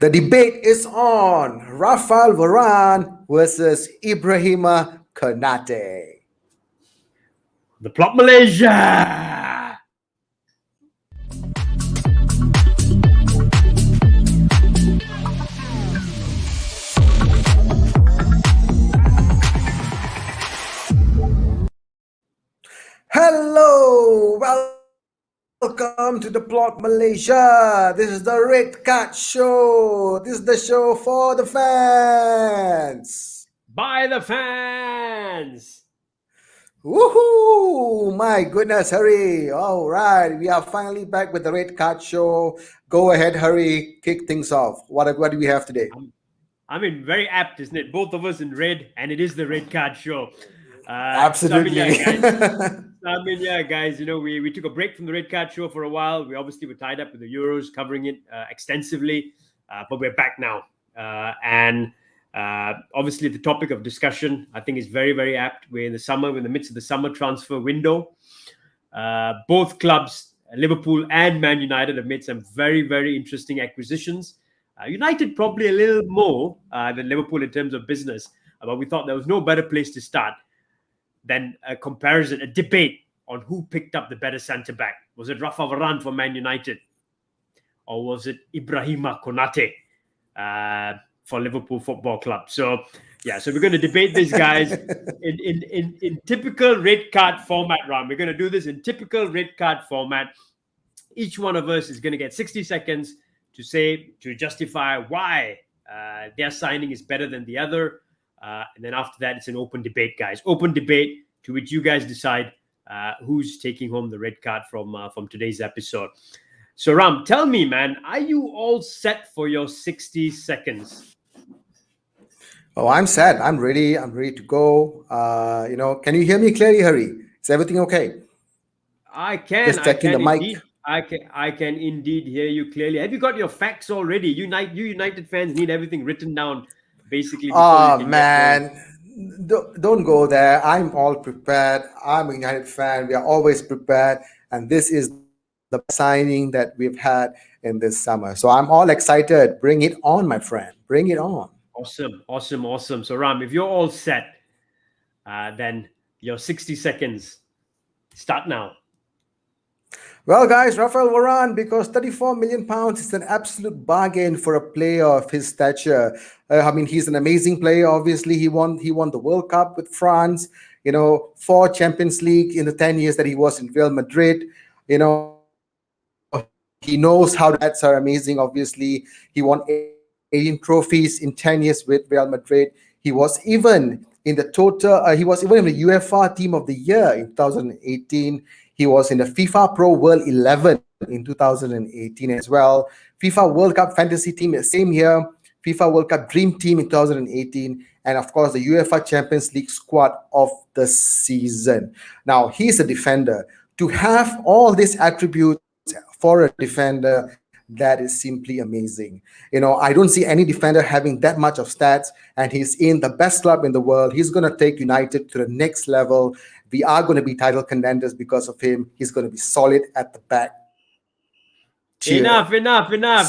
The debate is on Raphael Varane versus Ibrahima Konate. The Plot Malaysia. Hello, welcome to the Plot Malaysia. This is the Red Card Show. This is the show for the fans. By the fans. Woohoo! My goodness, Harry. All right, we are finally back with the Red Card Show. Go ahead, Harry. Kick things off. What do we have today? I mean, very apt, isn't it? Both of us in red, and it is the Red Card Show. Absolutely. Guys, you know, we took a break from the Red Card Show for a while. We obviously were tied up with the Euros, covering it extensively, but we're back now. Obviously, the topic of discussion, I think, is very, very apt. We're in the summer, we're in the midst of the summer transfer window. Both clubs, Liverpool and Man United, have made some very, very interesting acquisitions. United probably a little more than Liverpool in terms of business, but we thought there was no better place to start than a comparison, a debate on who picked up the better centre-back. Was it Raphael Varane for Man United? Or was it Ibrahima Konate for Liverpool Football Club? So we're going to debate this, guys, in typical red card format, Ram. We're going to do this in typical red card format. Each one of us is going to get 60 seconds to justify why their signing is better than the other. And then after that, it's an open debate, guys. Open debate to which you guys decide who's taking home the red card from today's episode. So, Ram, tell me, man, are you all set for your 60 seconds? Oh, I'm set. I'm ready. I'm ready to go. Can you hear me clearly, Harry? Is everything okay? I can. Just checking the mic. Indeed. I can indeed hear you clearly. Have you got your facts already? You United fans need everything written down, basically. Oh, man. Don't go there. I'm all prepared. I'm a United fan. We are always prepared. And this is the signing that we've had in this summer. So I'm all excited. Bring it on, my friend. Bring it on. Awesome. So, Ram, if you're all set, then your 60 seconds start now. Well, guys, Raphael Varane, because £34 million is an absolute bargain for a player of his stature. He's an amazing player. Obviously, he won the World Cup with France. 4 Champions League in the 10 years that he was in Real Madrid. He knows how that's are amazing. Obviously, he won 18 trophies in 10 years with Real Madrid. He was even in the he was even in the UEFA Team of the Year in 2018. He was in the FIFA Pro World 11 in 2018 as well. FIFA World Cup Fantasy Team the same year. FIFA World Cup Dream Team in 2018. And of course, the UEFA Champions League squad of the season. Now, he's a defender. To have all these attributes for a defender, that is simply amazing. I don't see any defender having that much of stats, and he's in the best club in the world. He's going to take United to the next level. We are going to be title contenders because of him. He's going to be solid at the back. Cheers. Enough.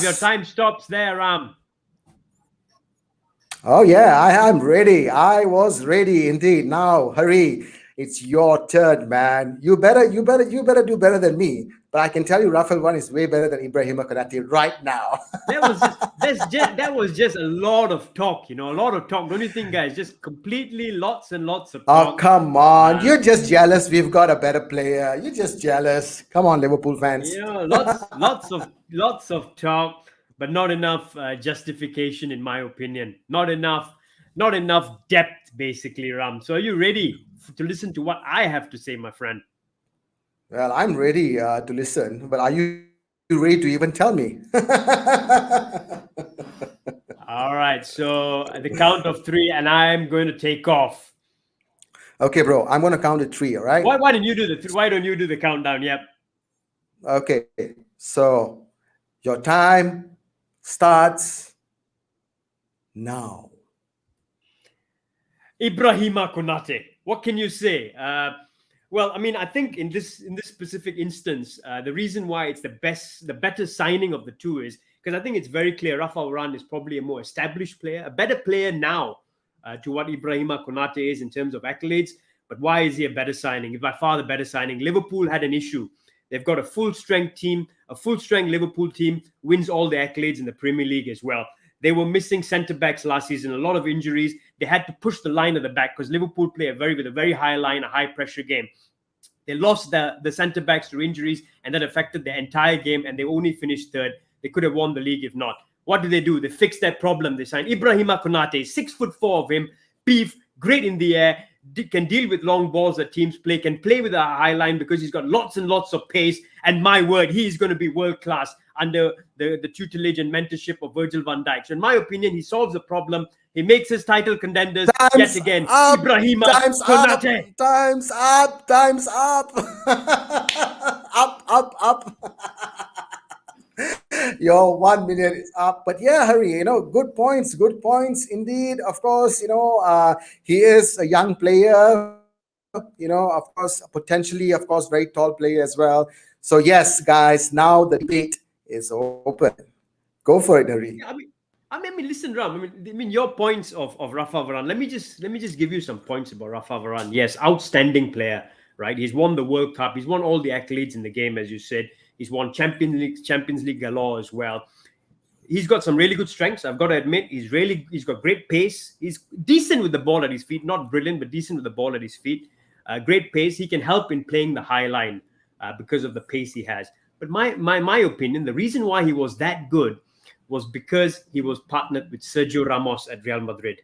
Your time stops there, Ram. Oh, yeah, I'm ready. I was ready indeed. Now, hurry. It's your turn, man. You better do better than me. But I can tell you, Raphael Varane is way better than Ibrahima Konate right now. That was just a lot of talk, a lot of talk. Don't you think, guys? Just completely lots and lots of talk. Oh, come on. You're just jealous. We've got a better player. You're just jealous. Come on, Liverpool fans. Lots of talk, but not enough justification, in my opinion. Not enough depth, basically, Ram. So are you ready to listen to what I have to say, my friend? Well, I'm ready to listen, but are you ready to even tell me? All right, so at the count of 3, and I'm going to take off. Okay, bro, I'm going to count to 3, all right? Why don't you do the countdown? Yep. Okay, so your time starts now. Ibrahima Konate. What can you say? Well, I think in this specific instance, the reason why it's the better signing of the two is Because I think it's very clear Raphael Varane is probably a more established player, a better player now to what Ibrahima Konate is in terms of accolades. But why is he a better signing? By far the better signing. Liverpool had an issue. They've got a full-strength team. A full-strength Liverpool team wins all the accolades in the Premier League as well. They were missing centre-backs last season, a lot of injuries. They had to push the line at the back because Liverpool play with a very high line, a high-pressure game. They lost the centre-backs to injuries, and that affected the entire game, and they only finished third. They could have won the league if not. What do? They fixed that problem. They signed Ibrahima Konate, 6'4" of him, beef, great in the air, can deal with long balls that teams play, can play with a high line because he's got lots and lots of pace. And my word, he is going to be world-class under the tutelage and mentorship of Virgil van Dijk. So in my opinion, he solves the problem. He makes his title contenders yet again. Ibrahima Konate. Time's up. Up. Your 1 million is up. But yeah, Harry, good points indeed. Of course, he is a young player, of course, potentially, of course, very tall player as well. So yes, guys, now the debate is open. Go for it, Harry. Yeah, I mean, listen, Ram. I mean, your points of Raphael Varane. Let me just give you some points about Raphael Varane. Yes, outstanding player, right? He's won the World Cup. He's won all the accolades in the game, as you said. He's won Champions League galore as well. He's got some really good strengths. I've got to admit, he's got great pace. He's decent with the ball at his feet, not brilliant, but decent with the ball at his feet. Great pace. He can help in playing the high line because of the pace he has. But my opinion, the reason why he was that good was because he was partnered with Sergio Ramos at Real Madrid.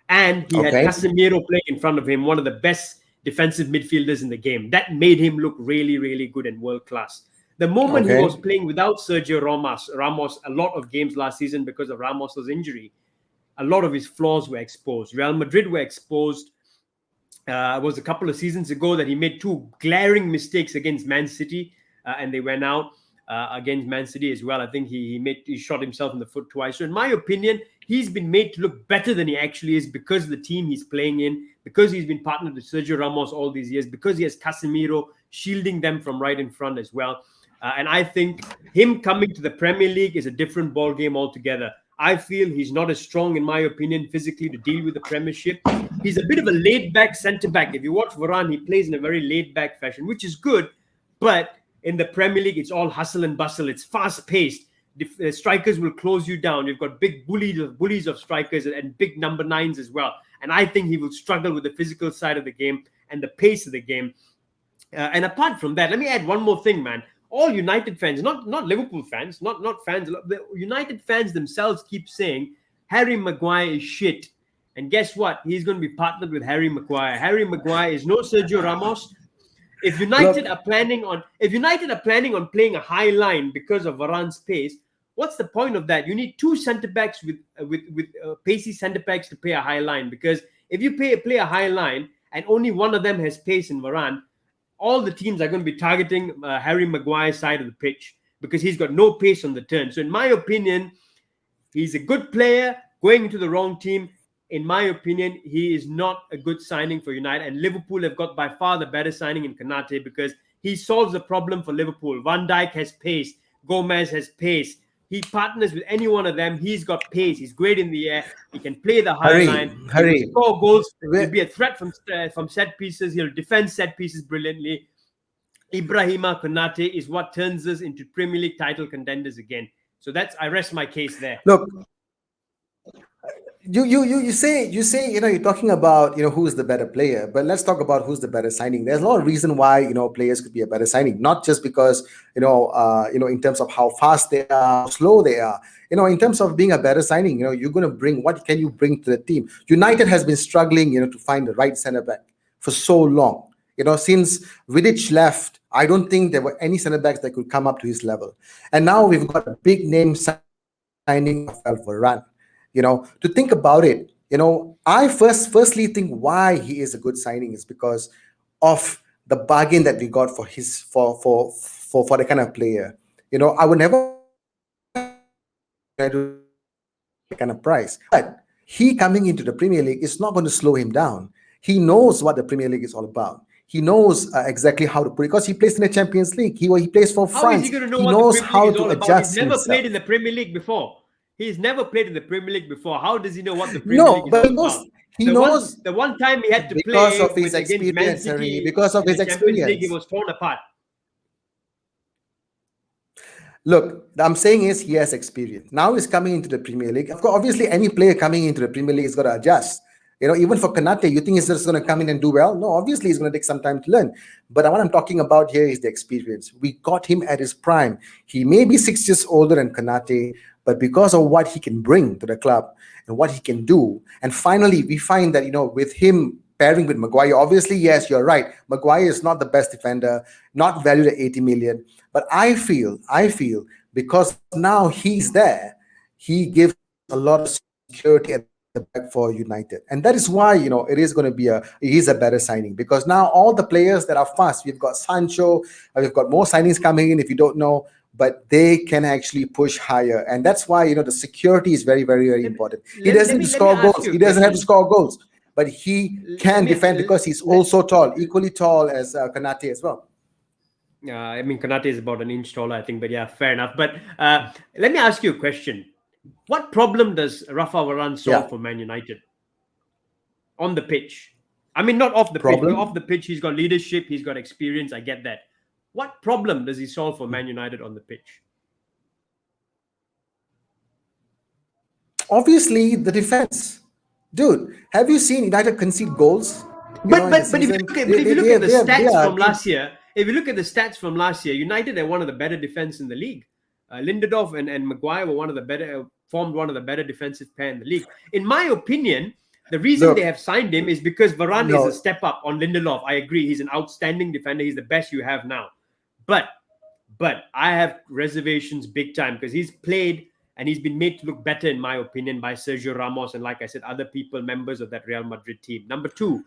And he had Casemiro playing in front of him, one of the best defensive midfielders in the game. That made him look really, really good and world-class. The moment he was playing without Sergio Ramos, a lot of games last season because of Ramos's injury, a lot of his flaws were exposed. Real Madrid were exposed. It was a couple of seasons ago that he made two glaring mistakes against Man City, and they went out against Man City as well. I think he shot himself in the foot twice. So in my opinion, he's been made to look better than he actually is because of the team he's playing in, because he's been partnered with Sergio Ramos all these years, because he has Casemiro shielding them from right in front as well. And I think him coming to the Premier League is a different ball game altogether. I feel he's not as strong, in my opinion, physically to deal with the Premiership. He's a bit of a laid-back centre-back. If you watch Varane, he plays in a very laid-back fashion, which is good. But in the Premier League, it's all hustle and bustle. It's fast-paced. The strikers will close you down. You've got big bullies of strikers and big number nines as well. And I think he will struggle with the physical side of the game and the pace of the game. And apart from that, let me add one more thing, man. All United fans, not Liverpool fans, not fans, the United fans themselves keep saying Harry Maguire is shit. And guess what? He's going to be partnered with Harry Maguire. Harry Maguire is no Sergio Ramos. If United are planning on playing a high line because of Varane's pace, what's the point of that? You need two centre backs with pacey centre backs to play a high line. Because if you play a high line and only one of them has pace in Varane, all the teams are going to be targeting Harry Maguire's side of the pitch because he's got no pace on the turn. So in my opinion, he's a good player going into the wrong team. In my opinion, he is not a good signing for United. And Liverpool have got by far the better signing in Konate because he solves the problem for Liverpool. Van Dijk has pace. Gomez has pace. He partners with any one of them. He's got pace. He's great in the air. He can play the high line. He can score goals. He'll be a threat from set pieces. He'll defend set pieces brilliantly. Ibrahima Konate is what turns us into Premier League title contenders again. So I rest my case there. Look, you say you're talking about who's the better player, but let's talk about who's the better signing. There's a lot of reason why players could be a better signing, not just because in terms of how fast they are, how slow they are. In terms of being a better signing, you're going to bring, what can you bring to the team? United has been struggling to find the right centre back for so long. Since Vidic left, I don't think there were any centre backs that could come up to his level, and now we've got a big name signing of Varane. To think about it, I firstly think why he is a good signing is because of the bargain that we got for the kind of player. I would never do the kind of price, but he coming into the Premier League is not going to slow him down. He knows what the Premier League is all about. He knows exactly how to put it because he plays in the Champions League. He plays for How is France. he going to know He what the knows Premier how League is to all about? He's adjust never himself. played in the Premier League before. He's never played in the Premier League before. How does he know what the Premier No, League is but all he knows. about? He The one, knows the one time he had to because play of his with against Man experience, Harry. City Because of in his the Champions League, he experience. was torn apart. Look, I'm saying is he has experience. Now he's coming into the Premier League. Of course, obviously, any player coming into the Premier League is going to adjust. Even for Konate, you think he's just going to come in and do well? No, obviously, he's going to take some time to learn. But what I'm talking about here is the experience. We got him at his prime. He may be 6 years older than Konate, but because of what he can bring to the club and what he can do, and finally, we find that, with him pairing with Maguire, obviously, yes, you're right. Maguire is not the best defender, not valued at 80 million. But I feel because now he's there, he gives a lot of security at the back for United. And that is why, it is going to be a better signing because now all the players that are fast, we've got Sancho, we've got more signings coming in if you don't know, but they can actually push higher. And that's why, the security is very, very, very important. He doesn't score goals. He doesn't have to score goals, but he can defend because he's also tall, equally tall as Konate as well. I mean, Konate is about an inch taller, I think, but yeah, fair enough. But let me ask you a question. What problem does Raphael Varane solve for Man United on the pitch? I mean, not off the pitch, but off the pitch, he's got leadership, he's got experience, I get that. What problem does he solve for Man United on the pitch? Obviously, the defense. Dude, have you seen United concede goals? But if you look at the stats from last year, if you look at the stats from last year, United are one of the better defense in the league. Lindelof and Maguire were formed one of the better defensive pair in the league. In my opinion, the reason they have signed him is because Varane is a step up on Lindelof. I agree, he's an outstanding defender. He's the best you have now. But I have reservations big time because he's played and he's been made to look better, in my opinion, by Sergio Ramos and, like I said, other people, members of that Real Madrid team. Number two,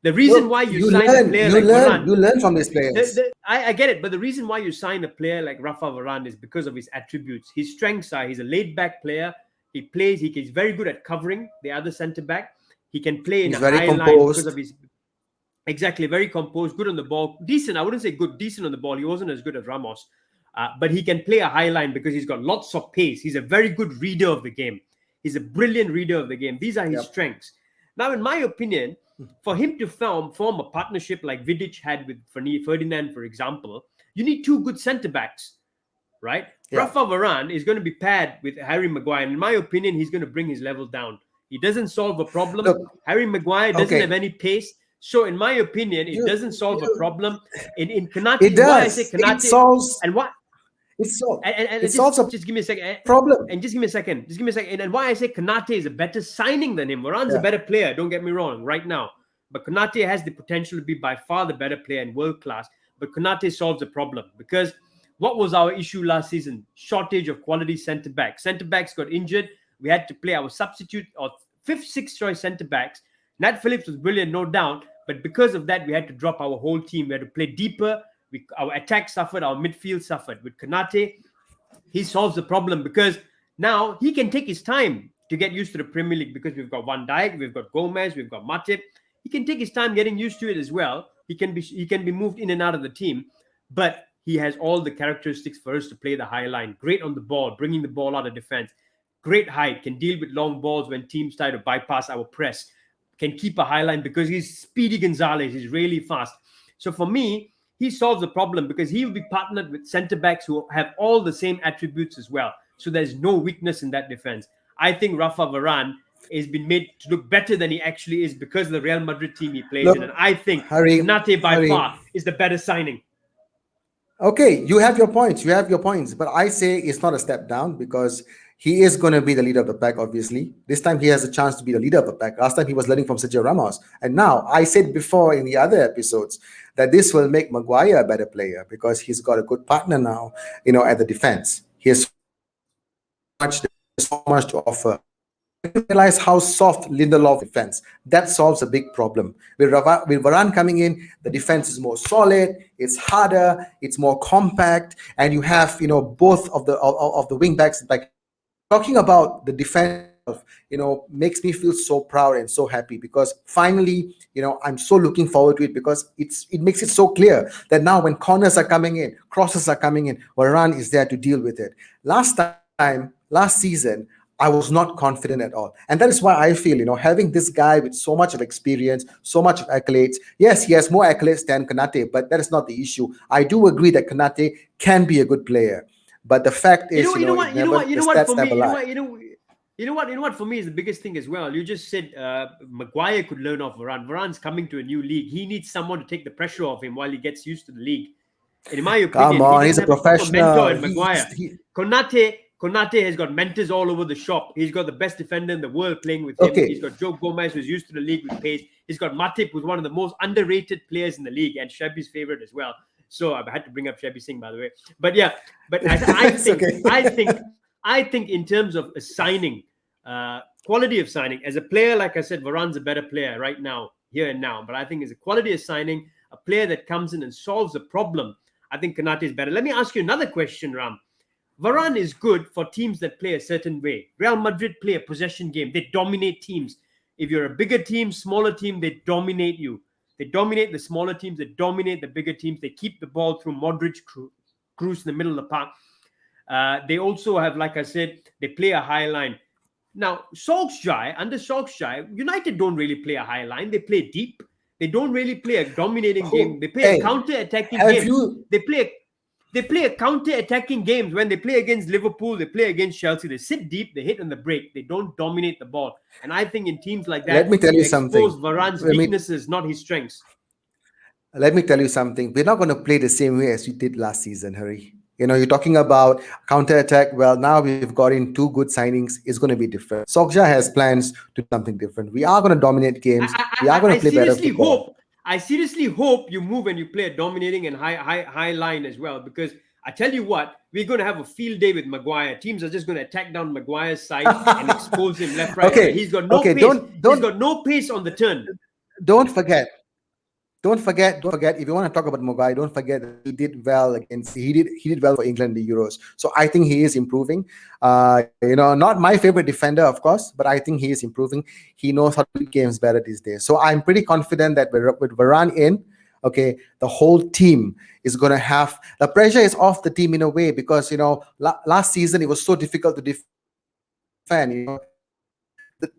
the reason why you sign a player like Varane, you learn from these players. I get it, but the reason why you sign a player like Raphael Varane is because of his attributes. His strengths are he's a laid-back player. He's very good at covering the other centre-back. He can play in a high line because of his... Exactly, very composed, good on the ball. Decent, I wouldn't say good, decent on the ball. He wasn't as good as Ramos. But he can play a high line because he's got lots of pace. He's a very good reader of the game. He's a brilliant reader of the game. These are his strengths. Now, in my opinion, for him to form a partnership like Vidic had with Ferdinand, for example, you need two good centre-backs, right? Raphael Varane is going to be paired with Harry Maguire. In my opinion, he's going to bring his level down. He doesn't solve a problem. Look, Harry Maguire doesn't have any pace. So, in my opinion, it doesn't solve a problem. In Konate, it does. Why I say Konate, it solves. And what? It's so. And it solves a just give me a second. Problem. And just give me a second. And why I say Konate is a better signing than him. Varane's a better player. Don't get me wrong. Right now, but Konate has the potential to be by far the better player and world class. But Konate solves the problem because what was our issue last season? Shortage of quality centre backs. Centre backs got injured. We had to play our substitute or fifth, sixth choice centre backs. Nat Phillips was brilliant, no doubt. But because of that, we had to drop our whole team. We had to play deeper. Our attack suffered. Our midfield suffered. With Konate, he solves the problem because now he can take his time to get used to the Premier League because we've got Van Dijk, we've got Gomez, we've got Matip. He can take his time getting used to it as well. He can be moved in and out of the team, but he has all the characteristics for us to play the high line. Great on the ball, bringing the ball out of defense. Great height, can deal with long balls when teams try to bypass our press. Can keep a high line because he's speedy Gonzalez. He's really fast. So for me, he solves the problem because he will be partnered with centre-backs who have all the same attributes as well. So there's no weakness in that defense. I think Rafa Varane has been made to look better than he actually is because of the Real Madrid team he plays in. And I think Konate by far is the better signing. Okay, you have your points. But I say it's not a step down because he is going to be the leader of the pack, obviously. This time he has a chance to be the leader of the pack. Last time he was learning from Sergio Ramos. And now, I said before in the other episodes that this will make Maguire a better player because he's got a good partner now, at the defense. He has so much to offer. Realize how soft Lindelof defense. That solves a big problem. With Varane coming in, the defense is more solid, it's harder, it's more compact, and you have both of the wing backs. Like talking about the defense itself, makes me feel so proud and so happy, because finally, I'm so looking forward to it, because it makes it so clear that now when corners are coming in, crosses are coming in, Varane is there to deal with it. Last season, I was not confident at all. And that is why I feel, having this guy with so much of experience, so much of accolades. Yes, he has more accolades than Konate, but that is not the issue. I do agree that Konate can be a good player. But the fact is, You know what? the stats never lie. You know what? For me is the biggest thing as well. You just said Maguire could learn off Varane. Varane's coming to a new league. He needs someone to take the pressure off him while he gets used to the league. And in my opinion, Come on, he he's a doesn't have a proper professional. mentor in Maguire. Konate has got mentors all over the shop. He's got the best defender in the world playing with him. Okay. He's got Joe Gomez, who's used to the league with pace. He's got Matip, who's one of the most underrated players in the league, and Shabi's favorite as well. So I had to bring up Shabi Singh, by the way. But yeah, but I think in terms of a signing, quality of signing, as a player, like I said, Varane's a better player right now, here and now. But I think as a quality of signing, a player that comes in and solves a problem, I think Konate is better. Let me ask you another question, Ram. Varane is good for teams that play a certain way. Real Madrid play a possession game. They dominate teams. If you're a bigger team, smaller team, they dominate you. They dominate the smaller teams. They dominate the bigger teams. They keep the ball through Modric, Kroos in the middle of the park. They also have, like I said, they play a high line. Now, under Solskjaer, United don't really play a high line. They play deep. They don't really play a dominating game. They play a counter-attacking game. They play a counter-attacking games. When they play against Liverpool, they play against Chelsea. They sit deep, they hit on the break. They don't dominate the ball. And I think in teams like that, let me tell you something. Expose Varane's weaknesses, not his strengths. Let me tell you something. We're not going to play the same way as we did last season, Hari. You're talking about counter-attack. Well, now we've got in 2 good signings. It's going to be different. Solskjaer has plans to do something different. We are going to dominate games. We are going to play better football. I seriously hope you move and you play a dominating and high line as well, because I tell you what, we're going to have a field day with Maguire. Teams are just going to attack down Maguire's side and expose him left, right. Okay. He's got no pace. He's got no pace on the turn. Don't forget. If you want to talk about Maguire, don't forget that he did well for England in the Euros. So I think he is improving. Not my favorite defender, of course, but I think he is improving. He knows how to play games better these days. So I'm pretty confident that with Varane in, okay, the whole team is going to have the pressure is off the team in a way, because last season it was so difficult to defend.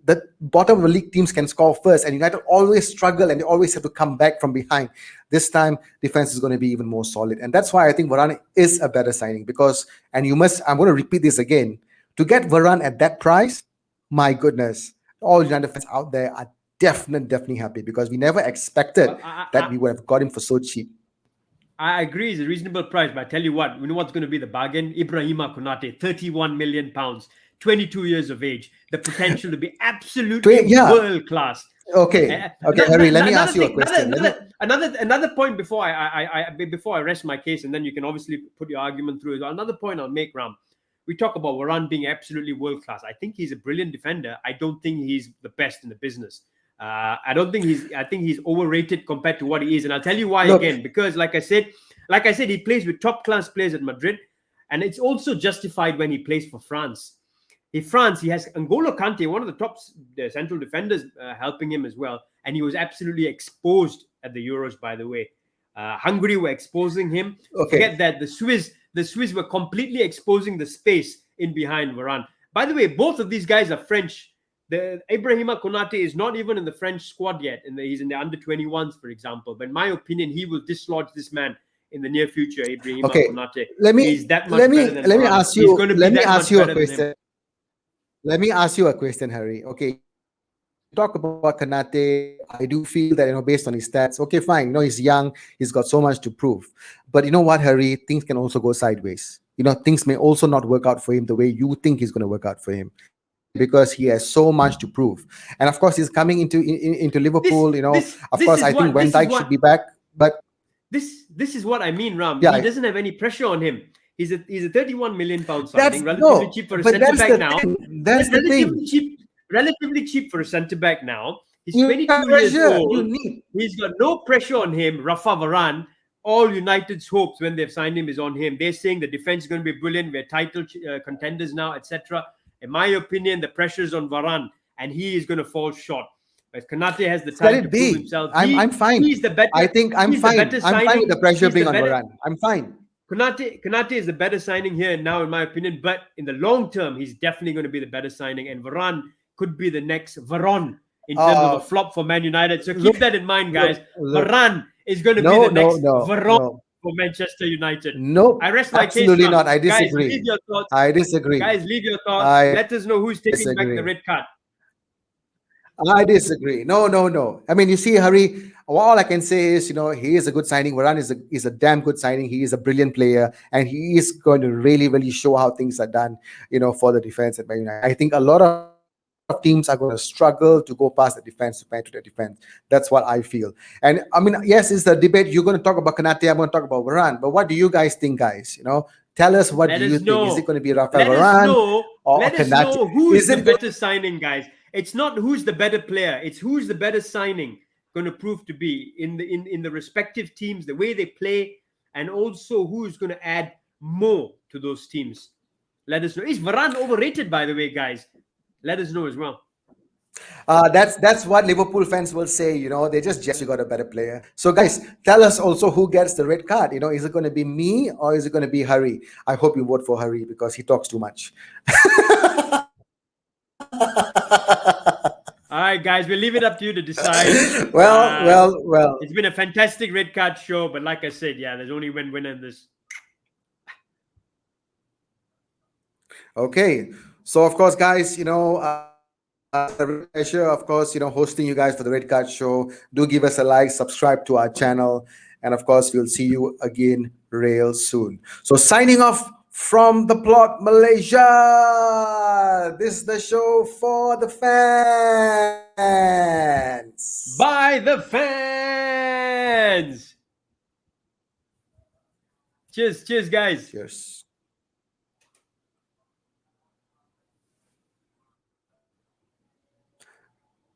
The bottom of the league teams can score first, and United always struggle and they always have to come back from behind. This time, defense is going to be even more solid. And that's why I think Varane is a better signing, because, and I'm going to repeat this again, to get Varane at that price, my goodness, all United fans out there are definitely happy, because we never expected that we would have got him for so cheap. I agree, it's a reasonable price, but I tell you what, what's going to be the bargain? Ibrahima Konate, £31 million. 22 years of age, the potential to be absolutely world class. Okay, Harry, let me ask you a question. Another point before I rest my case, and then you can obviously put your argument through as well. Another point I'll make, Ram. We talk about Varane being absolutely world class. I think he's a brilliant defender. I don't think he's the best in the business. I think he's overrated compared to what he is, and I'll tell you why again. Because like I said, he plays with top class players at Madrid, and it's also justified when he plays for France. In France, he has N'Golo Kante, one of the top central defenders, helping him as well. And he was absolutely exposed at the Euros, by the way. Hungary were exposing him. Okay. Forget that. The Swiss were completely exposing the space in behind Varane. By the way, both of these guys are French. Ibrahima Konate is not even in the French squad yet. He's in the under-21s, for example. But in my opinion, he will dislodge this man in the near future, Ibrahima Konate. Let me ask you a question. Let me ask you a question, Harry. Okay, talk about Konate. I do feel that, based on his stats, okay, fine. He's young. He's got so much to prove. But you know what, Harry? Things can also go sideways. Things may also not work out for him the way you think he's going to work out for him, because he has so much to prove. And of course, he's coming into Liverpool. I think Van Dijk should be back. But this is what I mean, Ram. Yeah, he doesn't have any pressure on him. He's a £31 million signing, relatively cheap for a centre back now. That's the thing. Relatively cheap for a centre back now. He's 22 years old. He's got no pressure on him. Raphael Varane. All United's hopes when they've signed him is on him. They're saying the defense is going to be brilliant. We're title contenders now, etc. in my opinion, the pressure is on Varane, and he is going to fall short. But Konate has the Let time it to prove be. himself. I'm fine. He's the better. I think I'm He's the fine. better I'm fine with signing. the pressure He's being the on better. Varane. I'm fine. Konate is the better signing here and now, in my opinion. But in the long term, he's definitely going to be the better signing. And Varane could be the next Varane in terms of a flop for Man United. So keep that in mind, guys. Varane is going to be the next Varane for Manchester United. No, I rest my case absolutely now. not. I Guys, disagree. leave your thoughts. I disagree. Guys, leave your thoughts. I Let us know who's taking back the disagree. red card. I disagree. No. I mean, you see, Hari, all I can say is, he is a good signing. Varane is a damn good signing. He is a brilliant player, and he is going to really, really show how things are done, for the defense at Man United. I think a lot of teams are going to struggle to go past the defense, to pair to the defense. That's what I feel. And I mean, yes, it's the debate. You're going to talk about Konate, I'm going to talk about Varane. But what do you guys think, guys? Tell us, what do you think? Is it going to be Raphael Varane or Let us Konate? know who's Is the it better signing, guys. It's not who's the better player. It's who's the better signing going to prove to be in the respective teams, the way they play, and also who's going to add more to those teams. Let us know. Is Varane overrated, by the way, guys? Let us know as well. That's what Liverpool fans will say. They just you got a better player. So guys, tell us also who gets the red card. Is it going to be me or is it going to be Hari? I hope you vote for Hari because he talks too much. All right, guys, we'll leave it up to you to decide. Well. It's been a fantastic red card show, but like I said, there's only one winner in this. Okay, so of course, guys, a pleasure, of course, hosting you guys for the red card show. Do give us a like, subscribe to our channel, and of course, we'll see you again real soon. So signing off from the plot, Malaysia. This is the show for the fans. By the fans. Cheers, guys. Cheers.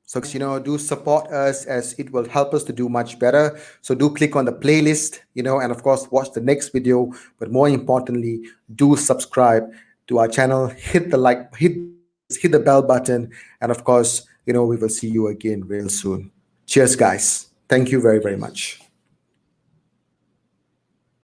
So, do support us as it will help us to do much better. So do click on the playlist, and of course, watch the next video. But more importantly, do subscribe to our channel, hit the like, hit the bell button. And of course, we will see you again real soon. Cheers, guys. Thank you very, very much.